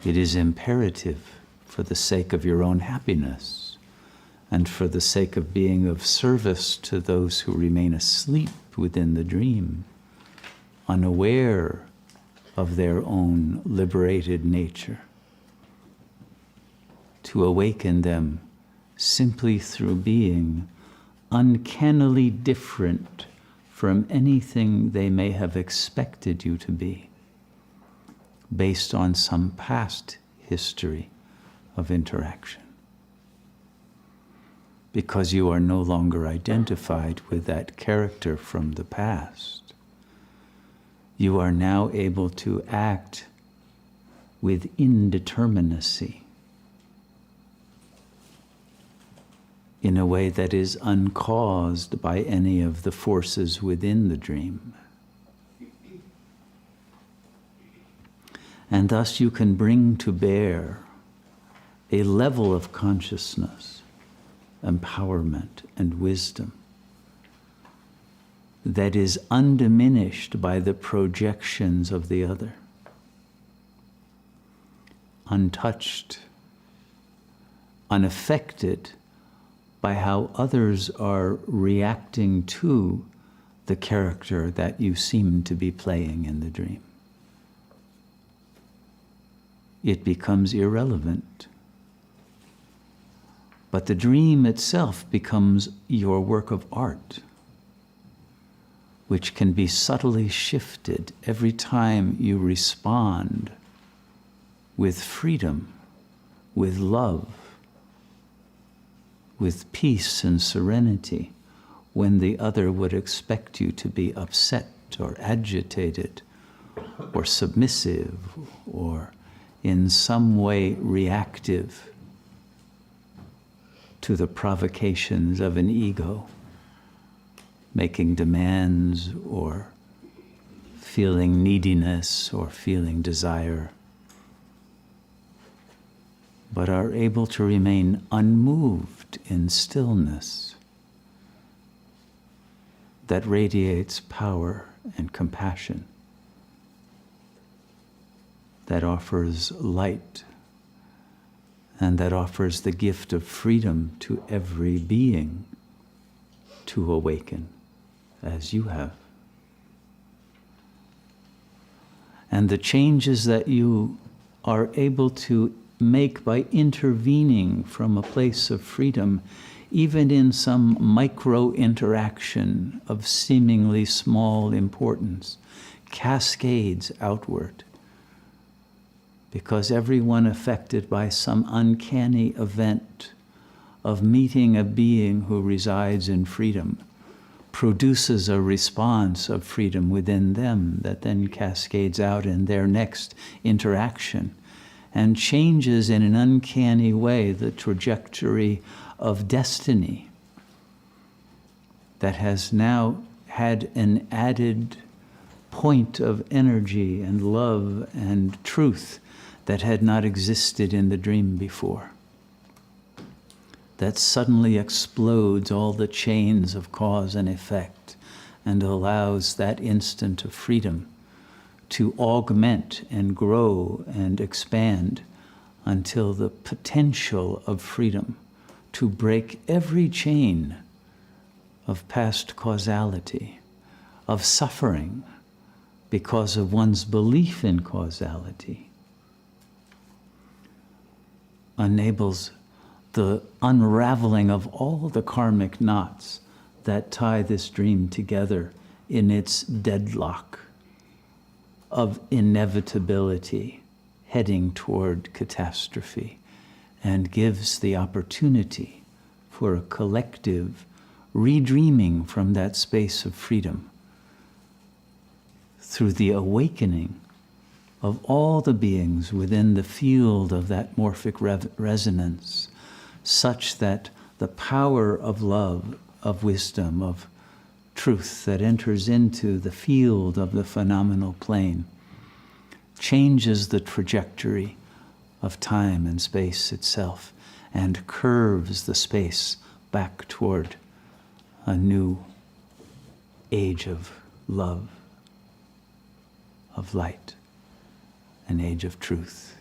It is imperative for the sake of your own happiness and for the sake of being of service to those who remain asleep within the dream, unaware of their own liberated nature, to awaken them simply through being uncannily different from anything they may have expected you to be, based on some past history of interaction. Because you are no longer identified with that character from the past, you are now able to act with indeterminacy in a way that is uncaused by any of the forces within the dream. And thus you can bring to bear a level of consciousness, empowerment, and wisdom that is undiminished by the projections of the other, untouched, unaffected by how others are reacting to the character that you seem to be playing in the dream. It becomes irrelevant. But the dream itself becomes your work of art, which can be subtly shifted every time you respond with freedom, with love, with peace and serenity, when the other would expect you to be upset or agitated or submissive or in some way reactive to the provocations of an ego, making demands or feeling neediness or feeling desire, but are able to remain unmoved in stillness that radiates power and compassion, that offers light, and that offers the gift of freedom to every being to awaken as you have. And the changes that you are able to make by intervening from a place of freedom, even in some micro interaction of seemingly small importance, cascades outward. Because everyone affected by some uncanny event of meeting a being who resides in freedom produces a response of freedom within them that then cascades out in their next interaction and changes in an uncanny way the trajectory of destiny that has now had an added point of energy and love and truth that had not existed in the dream before, that suddenly explodes all the chains of cause and effect and allows that instant of freedom to augment and grow and expand until the potential of freedom to break every chain of past causality, of suffering because of one's belief in causality, enables the unraveling of all the karmic knots that tie this dream together in its deadlock of inevitability heading toward catastrophe, and gives the opportunity for a collective redreaming from that space of freedom through the awakening of all the beings within the field of that morphic resonance, such that the power of love, of wisdom, of truth that enters into the field of the phenomenal plane changes the trajectory of time and space itself and curves the space back toward a new age of love, of light, an age of truth.